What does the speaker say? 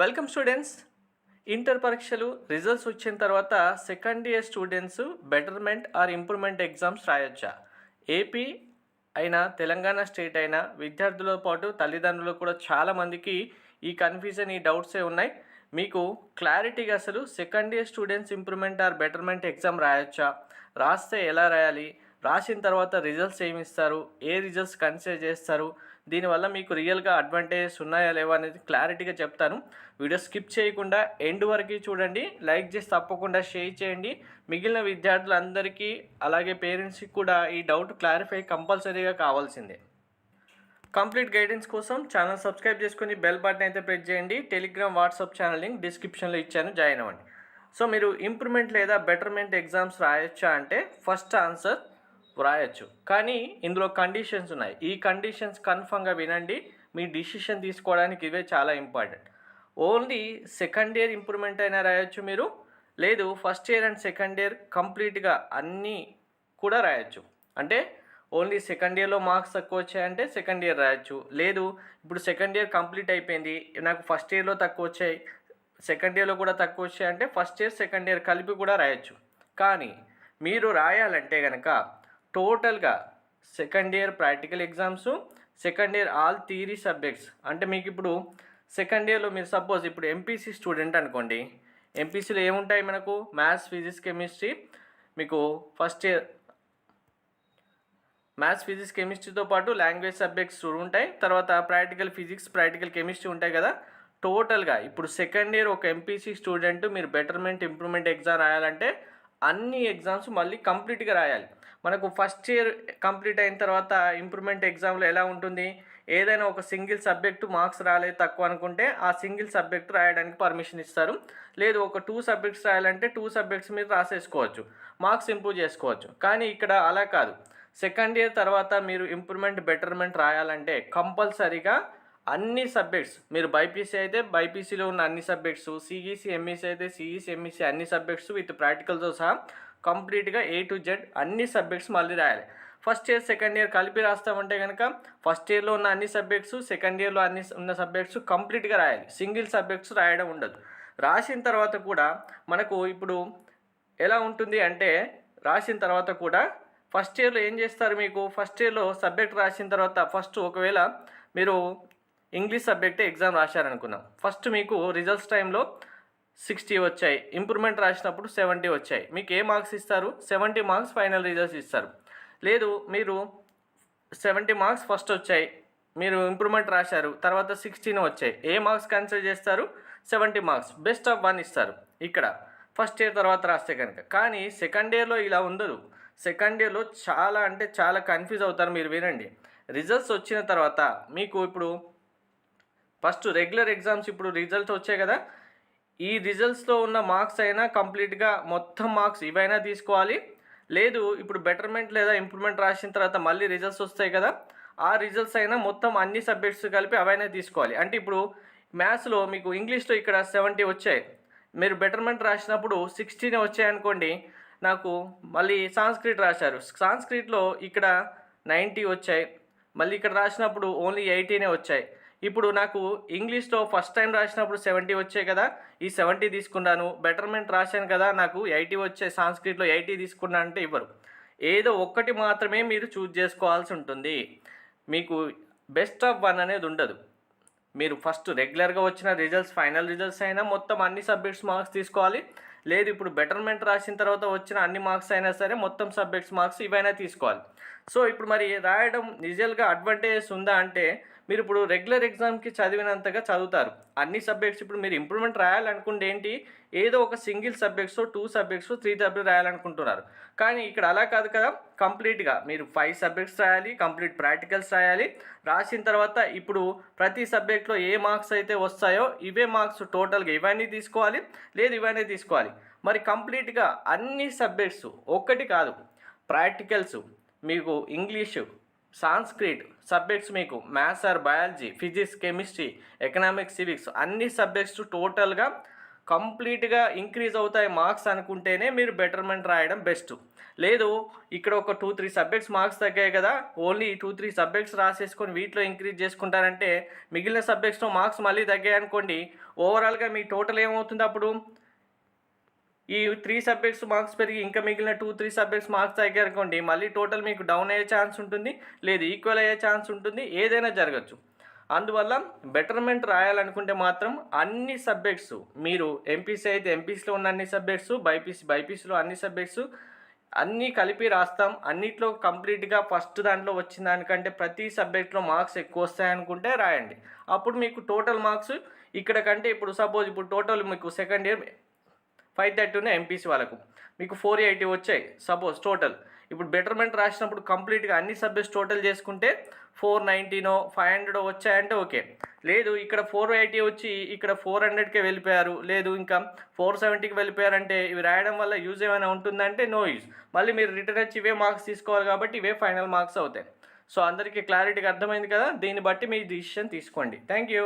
Welcome students. Inter పరీక్షలు results వచ్చిన తర్వాత second year students betterment or improvement exams రాయొచ్చా? ఏపీ అయినా తెలంగాణ స్టేట్ అయినా విద్యార్థులతో పాటు తల్లిదండ్రులు కూడా చాలామందికి ఈ కన్ఫ్యూజన్ ఈ డౌట్సే ఉన్నాయి. మీకు క్లారిటీగా అసలు second year students improvement or betterment exam రాయొచ్చా, రాస్తే ఎలా రాయాలి, రాసిన తర్వాత రిజల్ట్స్ ఏమి ఇస్తారు, ఏ రిజల్ట్స్ కన్సిడర్ చేస్తారు, దీనివల్ల మీకు రియల్గా అడ్వాంటేజెస్ ఉన్నాయా లేవా అనేది క్లారిటీగా చెప్తాను. వీడియో స్కిప్ చేయకుండా ఎండ్ వరకు చూడండి. లైక్ చేసి తప్పకుండా షేర్ చేయండి. మిగిలిన విద్యార్థులందరికీ అలాగే పేరెంట్స్కి కూడా ఈ డౌట్ క్లారిఫై కంపల్సరీగా కావాల్సిందే. కంప్లీట్ గైడెన్స్ కోసం ఛానల్ సబ్స్క్రైబ్ చేసుకుని బెల్ బటన్ అయితే ప్రెస్ చేయండి. టెలిగ్రామ్ వాట్సాప్ ఛానల్ లింక్ డిస్క్రిప్షన్లో ఇచ్చాను, జాయిన్ అవ్వండి. సో మీరు ఇంప్రూవ్మెంట్ లేదా బెటర్మెంట్ ఎగ్జామ్స్ రాయొచ్చా అంటే ఫస్ట్ ఆన్సర్ రాయొచ్చు, కానీ ఇందులో కండిషన్స్ ఉన్నాయి. ఈ కండిషన్స్ కన్ఫర్మ్గా వినండి. మీ డిసిషన్ తీసుకోవడానికి ఇవే చాలా important. Only second year improvement అయినా రాయొచ్చు మీరు, లేదు first year and second year కంప్లీట్గా అన్నీ కూడా రాయొచ్చు. అంటే ఓన్లీ సెకండ్ ఇయర్లో మార్క్స్ తక్కువ వచ్చాయంటే సెకండ్ ఇయర్ రాయొచ్చు. లేదు ఇప్పుడు సెకండ్ ఇయర్ కంప్లీట్ అయిపోయింది, నాకు ఫస్ట్ ఇయర్లో తక్కువ వచ్చాయి, సెకండ్ ఇయర్లో కూడా తక్కువ వచ్చాయంటే ఫస్ట్ ఇయర్ సెకండ్ ఇయర్ కలిపి కూడా రాయొచ్చు. కానీ మీరు రాయాలంటే కనుక టోటల్గా second year practical exams, second year all theory subjects. అంటే మీకు ఇప్పుడు సెకండ్ ఇయర్లో మీరు సపోజ్ ఇప్పుడు ఎంపీసీ స్టూడెంట్ అనుకోండి. ఎంపీసీలో ఏముంటాయి మనకు? Maths, physics, chemistry. మీకు ఫస్ట్ ఇయర్ మ్యాథ్స్, ఫిజిక్స్, కెమిస్ట్రీతో పాటు లాంగ్వేజ్ సబ్జెక్ట్స్ ఉంటాయి. తర్వాత ప్రాక్టికల్ ఫిజిక్స్, ప్రాక్టికల్ కెమిస్ట్రీ ఉంటాయి కదా. టోటల్గా ఇప్పుడు సెకండ్ ఇయర్ ఒక ఎంపీసీ స్టూడెంట్ మీరు బెటర్మెంట్ ఇంప్రూవ్మెంట్ ఎగ్జామ్ రాయాలంటే అన్ని ఎగ్జామ్స్ మళ్ళీ కంప్లీట్గా రాయాలి. మనకు ఫస్ట్ ఇయర్ కంప్లీట్ అయిన తర్వాత ఇంప్రూవ్మెంట్ ఎగ్జామ్లో ఎలా ఉంటుంది? ఏదైనా ఒక సింగిల్ సబ్జెక్టు మార్క్స్ రాలేదు తక్కువ అనుకుంటే ఆ సింగిల్ సబ్జెక్ట్ రాయడానికి పర్మిషన్ ఇస్తారు. లేదు ఒక 2 సబ్జెక్ట్స్ రాయాలంటే 2 సబ్జెక్ట్స్ మీరు రాసేసుకోవచ్చు, మార్క్స్ ఇంప్రూవ్ చేసుకోవచ్చు. కానీ ఇక్కడ అలా కాదు. సెకండ్ ఇయర్ తర్వాత మీరు ఇంప్రూవ్మెంట్ బెటర్మెంట్ రాయాలంటే కంపల్సరీగా అన్ని సబ్జెక్ట్స్, మీరు బైపీసీ అయితే బైపీసీలో ఉన్న అన్ని సబ్జెక్ట్స్, సిఈసీ ఎంఈసీ అయితే సిఈసీ ఎంఈసీ అన్ని సబ్జెక్ట్స్ విత్ ప్రాక్టికల్తో సహా కంప్లీట్గా A to Z అన్ని సబ్జెక్ట్స్ మళ్ళీ రాయాలి. ఫస్ట్ ఇయర్ సెకండ్ ఇయర్ కలిపి రాస్తామంటే కనుక ఫస్ట్ ఇయర్లో ఉన్న అన్ని సబ్జెక్ట్స్, సెకండ్ ఇయర్లో అన్ని ఉన్న సబ్జెక్ట్స్ కంప్లీట్గా రాయాలి. సింగిల్ సబ్జెక్ట్స్ రాయడం ఉండదు. రాసిన తర్వాత కూడా మనకు ఇప్పుడు ఎలా ఉంటుంది అంటే, రాసిన తర్వాత కూడా ఫస్ట్ ఇయర్లో ఏం చేస్తారు? మీకు ఫస్ట్ ఇయర్లో సబ్జెక్ట్ రాసిన తర్వాత ఫస్ట్ ఒకవేళ మీరు ఇంగ్లీష్ సబ్జెక్టే ఎగ్జామ్ రాశారనుకున్నాం. ఫస్ట్ మీకు రిజల్ట్స్ టైంలో 60 వచ్చాయి, ఇంప్రూవ్మెంట్ రాసినప్పుడు 70 వచ్చాయి. మీకు ఏ మార్క్స్ ఇస్తారు? 70 మార్క్స్ ఫైనల్ రిజల్ట్స్ ఇస్తారు. లేదు మీరు 70 మార్క్స్ ఫస్ట్ వచ్చాయి, మీరు ఇంప్రూవ్మెంట్ రాశారు, తర్వాత 16 వచ్చాయి, ఏ మార్క్స్ కన్సిడర్ చేస్తారు? 70 మార్క్స్ బెస్ట్ ఆఫ్ 1 ఇస్తారు ఇక్కడ ఫస్ట్ ఇయర్ తర్వాత రాస్తే కనుక. కానీ సెకండ్ ఇయర్లో ఇలా ఉండదు. సెకండ్ ఇయర్లో చాలా అంటే చాలా కన్ఫ్యూజ్ అవుతారు. మీరు వినండి. రిజల్ట్స్ వచ్చిన తర్వాత మీకు ఇప్పుడు ఫస్ట్ రెగ్యులర్ ఎగ్జామ్స్ ఇప్పుడు రిజల్ట్స్ వచ్చాయి కదా, ఈ రిజల్ట్స్లో ఉన్న మార్క్స్ అయినా కంప్లీట్గా మొత్తం మార్క్స్ ఇవైనా తీసుకోవాలి. లేదు ఇప్పుడు బెటర్మెంట్ లేదా ఇంప్రూవ్మెంట్ రాసిన తర్వాత మళ్ళీ రిజల్ట్స్ వస్తాయి కదా, ఆ రిజల్ట్స్ అయినా మొత్తం అన్ని సబ్జెక్ట్స్ కలిపి అవైనా తీసుకోవాలి. అంటే ఇప్పుడు మ్యాథ్స్లో మీకు ఇంగ్లీష్లో ఇక్కడ 70 వచ్చాయి, మీరు బెటర్మెంట్ రాసినప్పుడు 16 వచ్చాయనుకోండి, నాకు మళ్ళీ సాంస్క్రిట్ రాశారు, సాంస్క్రిట్లో ఇక్కడ 90 వచ్చాయి, మళ్ళీ ఇక్కడ రాసినప్పుడు ఓన్లీ 80 వచ్చాయి. ఇప్పుడు నాకు ఇంగ్లీష్లో ఫస్ట్ టైం రాసినప్పుడు 70 వచ్చాయి కదా, ఈ 70 తీసుకున్నాను. బెటర్మెంట్ రాశాను కదా, నాకు 80 వచ్చాయి, సాంస్క్రిట్లో 80 తీసుకున్నాను అంటే ఇవ్వరు. ఏదో ఒక్కటి మాత్రమే మీరు చూజ్ చేసుకోవాల్సి ఉంటుంది. మీకు బెస్ట్ ఆఫ్ 1 అనేది ఉండదు. మీరు ఫస్ట్ రెగ్యులర్గా వచ్చిన రిజల్ట్స్ ఫైనల్ రిజల్ట్స్ అయినా మొత్తం అన్ని సబ్జెక్ట్స్ మార్క్స్ తీసుకోవాలి. లేదు ఇప్పుడు బెటర్మెంట్ రాసిన తర్వాత వచ్చిన అన్ని మార్క్స్ అయినా సరే మొత్తం సబ్జెక్ట్స్ మార్క్స్ ఇవైనా తీసుకోవాలి. సో ఇప్పుడు మరి రాయడం నిజంగా అడ్వాంటేజెస్ ఉందా అంటే, మీరు ఇప్పుడు రెగ్యులర్ ఎగ్జామ్కి చదివినంతగా చదువుతారు అన్ని సబ్జెక్ట్స్. ఇప్పుడు మీరు ఇంప్రూవ్మెంట్ రాయాలనుకుంటే ఏంటి, ఏదో ఒక సింగిల్ సబ్జెక్ట్స్ 2 సబ్జెక్ట్స్ 3 సబ్జెక్ట్స్ రాయాలనుకుంటున్నారు. కానీ ఇక్కడ అలా కాదు కదా, కంప్లీట్గా మీరు 5 సబ్జెక్ట్స్ రాయాలి, కంప్లీట్ ప్రాక్టికల్స్ రాయాలి. రాసిన తర్వాత ఇప్పుడు ప్రతి సబ్జెక్ట్లో ఏ మార్క్స్ అయితే వస్తాయో ఇవే మార్క్స్ టోటల్గా ఇవన్నీ తీసుకోవాలి, లేదు ఇవన్నీ తీసుకోవాలి. మరి కంప్లీట్గా అన్ని సబ్జెక్ట్స్ ఒక్కటి కాదు, ప్రాక్టికల్స్ మీకు ఇంగ్లీషు, సాంస్క్రిట్ సబ్జెక్ట్స్, మీకు maths or biology, physics, chemistry, economics, civics అన్ని సబ్జెక్ట్స్ టోటల్గా కంప్లీట్గా ఇంక్రీజ్ అవుతాయి మార్క్స్ అనుకుంటేనే మీరు బెటర్మెంట్ రాయడం బెస్ట్. లేదు ఇక్కడ ఒక 2-3 సబ్జెక్ట్స్ మార్క్స్ తగ్గాయి కదా, ఓన్లీ 2-3 సబ్జెక్ట్స్ రాసేసుకొని వీటిలో ఇంక్రీజ్ చేసుకుంటారంటే మిగిలిన సబ్జెక్ట్స్లో మార్క్స్ మళ్ళీ తగ్గాయి అనుకోండి, ఓవరాల్గా మీ టోటల్ ఏమవుతుంది అప్పుడు? ఈ 3 సబ్జెక్ట్స్ మార్క్స్ పెరిగి ఇంకా మిగిలిన 2-3 సబ్జెక్ట్స్ మార్క్స్ తగ్గారనుకోండి, మళ్ళీ టోటల్ మీకు డౌన్ అయ్యే ఛాన్స్ ఉంటుంది, లేదు ఈక్వల్ అయ్యే ఛాన్స్ ఉంటుంది, ఏదైనా జరగచ్చు. అందువల్ల బెటర్మెంట్ రాయాలనుకుంటే మాత్రం అన్ని సబ్జెక్ట్స్, మీరు ఎంపీసీ అయితే ఎంపీసీలో ఉన్న అన్ని సబ్జెక్ట్స్, బైపీసీలో అన్ని సబ్జెక్ట్స్ అన్నీ కలిపి రాస్తాం. అన్నిట్లో కంప్లీట్గా ఫస్ట్ దాంట్లో వచ్చిన దానికంటే ప్రతి సబ్జెక్ట్లో మార్క్స్ ఎక్కువ వస్తాయనుకుంటే రాయండి. అప్పుడు మీకు టోటల్ మార్క్స్ ఇక్కడ కంటే ఇప్పుడు సపోజ్ ఇప్పుడు టోటల్ మీకు సెకండ్ ఇయర్ 530 ఉన్నాయి ఎంపీసీ వాళ్ళకు, మీకు 480 వచ్చాయి సపోజ్ టోటల్. ఇప్పుడు బెటర్మెంట్ రాసినప్పుడు కంప్లీట్గా అన్ని సబ్జెక్ట్స్ టోటల్ చేసుకుంటే 490నో 500 వచ్చాయంటే ఓకే. లేదు ఇక్కడ 480 వచ్చి ఇక్కడ 400కే వెళ్ళిపోయారు, లేదు ఇంకా 470కి వెళ్ళిపోయారంటే ఇవి రాయడం వల్ల యూజ్ ఏమైనా ఉంటుందంటే నో యూజ్. మళ్ళీ మీరు రిటర్న్ వచ్చి ఇవే మార్క్స్ తీసుకోవాలి కాబట్టి ఇవే ఫైనల్ మార్క్స్ అవుతాయి. సో అందరికీ క్లారిటీగా అర్థమైంది కదా, దీన్ని బట్టి మీ డిసిషన్ తీసుకోండి. Thank you.